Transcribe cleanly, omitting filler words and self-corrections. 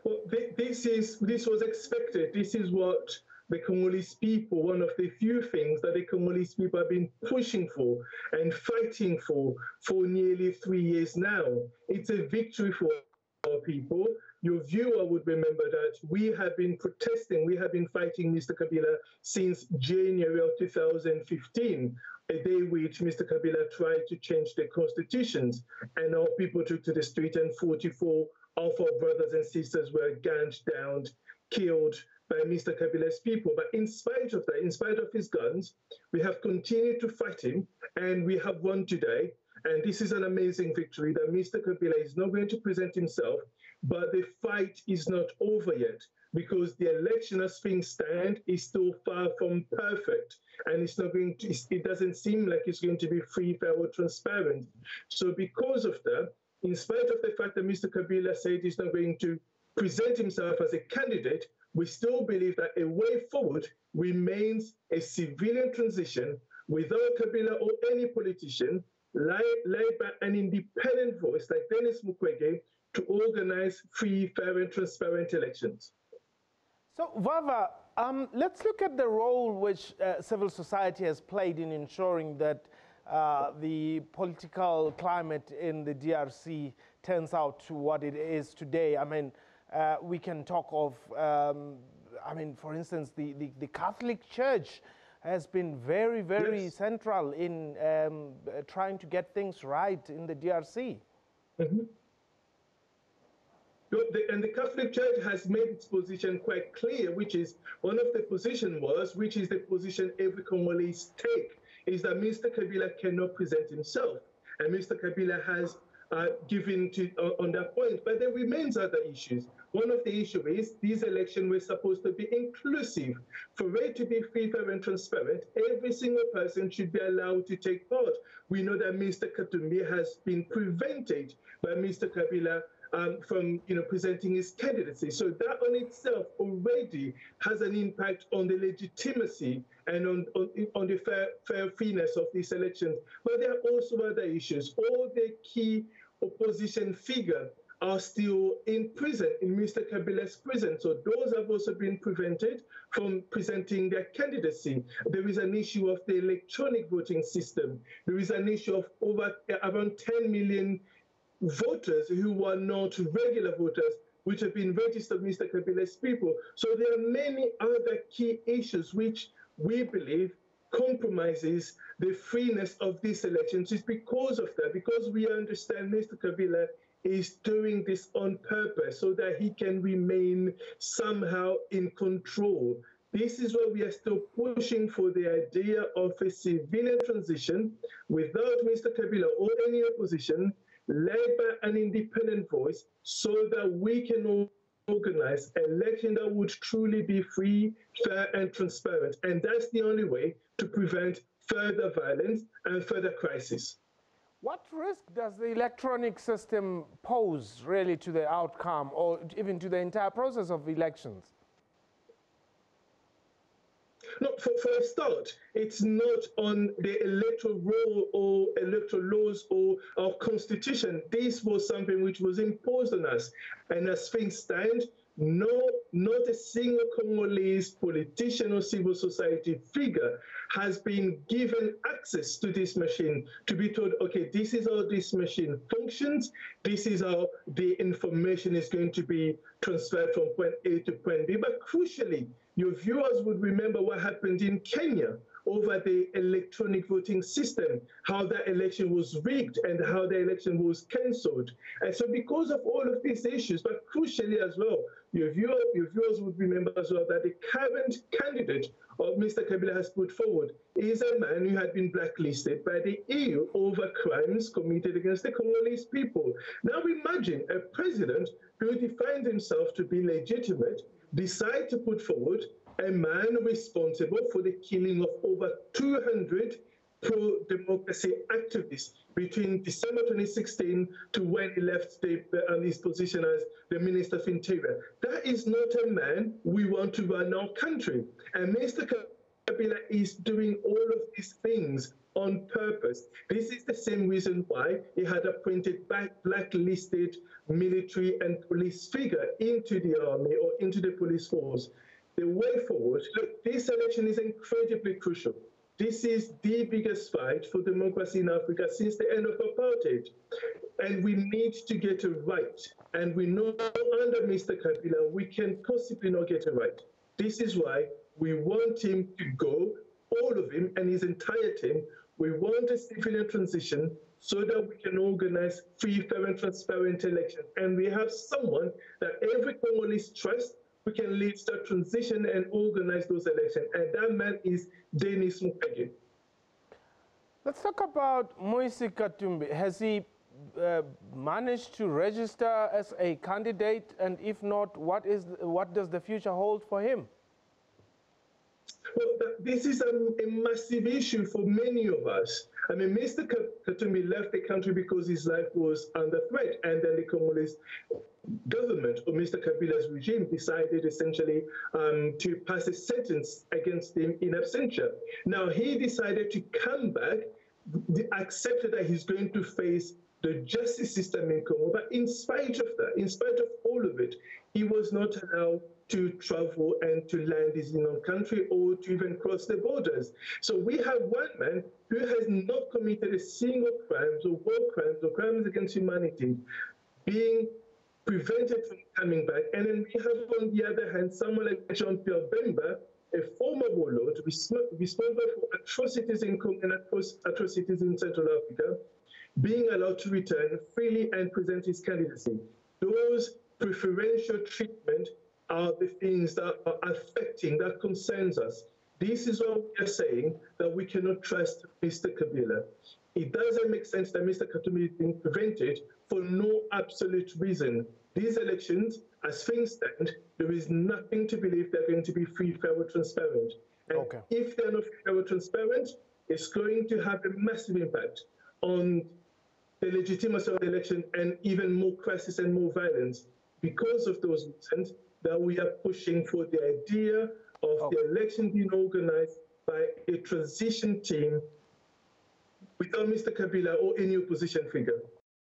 Well, this was expected. This is what the Congolese people, one of the few things that the Congolese people have been pushing for and fighting for nearly 3 years now. It's a victory for our people. Your viewer would remember that we have been protesting, we have been fighting Mr. Kabila since January of 2015, a day which Mr. Kabila tried to change the constitutions, and our people took to the street, and 44 of our brothers and sisters were gunned down, killed by Mr. Kabila's people. But in spite of that, in spite of his guns, we have continued to fight him, and we have won today. And this is an amazing victory that Mr. Kabila is not going to present himself, but the fight is not over yet, because the election as things stand is still far from perfect, and it's not going to, it doesn't seem like it's going to be free, fair, or transparent. So because of that, in spite of the fact that Mr. Kabila said he's not going to present himself as a candidate, we still believe that a way forward remains a civilian transition without Kabila or any politician, led by an independent voice like Denis Mukwege, to organize free, fair, and transparent elections. So, Vava, let's look at the role which civil society has played in ensuring that the political climate in the DRC turns out to what it is today. I mean, we can talk of, I mean, for instance, the Catholic Church has been very, very yes. central in trying to get things right in the DRC. Mm-hmm. And the Catholic Church has made its position quite clear, which is one of the position was, which is the position every Congolese take, is that Mr. Kabila cannot present himself. And Mr. Kabila has given to on that point, but there remains other issues. One of the issues is these elections were supposed to be inclusive. For it to be free, fair, and transparent, every single person should be allowed to take part. We know that Mr. Katumbi has been prevented by Mr. Kabila from presenting his candidacy. So that on itself already has an impact on the legitimacy and on the fairness of these elections. But there are also other issues. All the key opposition figures are still in prison, in Mr. Kabila's prison. So those have also been prevented from presenting their candidacy. There is an issue of the electronic voting system. There is an issue of around 10 million voters who are not regular voters, which have been registered Mr. Kabila's people. So there are many other key issues which we believe compromises the freeness of these elections. It's because of that, because we understand Mr. Kabila is doing this on purpose so that he can remain somehow in control. This is why we are still pushing for the idea of a civilian transition without Mr. Kabila or any opposition, led by an independent voice, so that we can organize an election that would truly be free, fair, and transparent. And that's the only way to prevent further violence and further crisis. What risk does the electronic system pose really to the outcome or even to the entire process of elections? No, for a start, it's not on the electoral roll or electoral laws or our constitution. This was something which was imposed on us. And as things stand, not a single Congolese politician or civil society figure has been given access to this machine to be told, okay, this is how this machine functions, this is how the information is going to be transferred from point A to point B. But crucially, your viewers would remember what happened in Kenya over the electronic voting system, how that election was rigged and how the election was cancelled. And so because of all of these issues, but crucially as well, your viewers would remember as well that the current candidate of Mr. Kabila has put forward is a man who had been blacklisted by the EU over crimes committed against the Congolese people. Now imagine a president who defines himself to be legitimate decide to put forward a man responsible for the killing of over 200 pro-democracy activists between December 2016 to when he left his position as the Minister of Interior. That is not a man we want to run our country. And Mr. Kabila is doing all of these things on purpose. This is the same reason why he had appointed blacklisted military and police figure into the army or into the police force. The way forward, look, this election is incredibly crucial. This is the biggest fight for democracy in Africa since the end of apartheid. And we need to get it right. And we know under Mr. Kabila, we can possibly not get it right. This is why we want him to go, all of him and his entire team. We want a civilian transition so that we can organize free, fair, and transparent elections. And we have someone that every Congolese trusts who can lead that transition and organize those elections. And that man is Denis Mukwege. Let's talk about Moise Katumbi. Has he managed to register as a candidate? And if not, what does the future hold for him? Well, this is a massive issue for many of us. I mean, Mr. Katumbi left the country because his life was under threat, and then the Congolese government, or Mr. Kabila's regime, decided essentially to pass a sentence against him in absentia. Now, he decided to come back, accepted that he's going to face the justice system in Congo, but in spite of that, in spite of all of it, he was not allowed to travel and to land his own country or to even cross the borders. So we have one man who has not committed a single crime or war crimes or crimes against humanity being prevented from coming back. And then we have, on the other hand, someone like Jean-Pierre Bemba, a former warlord responsible for atrocities in Congo and atrocities in Central Africa, being allowed to return freely and present his candidacy. Those preferential treatment are the things that are affecting, that concerns us. This is what we are saying, that we cannot trust Mr. Kabila. It doesn't make sense that Mr. Katumbi is being prevented for no absolute reason. These elections, as things stand, there is nothing to believe they're going to be free, fair, or transparent. And if they're not free, fair, or transparent, it's going to have a massive impact on the legitimacy of the election and even more crisis and more violence. Because of those reasons, that we are pushing for the idea of the election being organized by a transition team without Mr. Kabila or any opposition figure.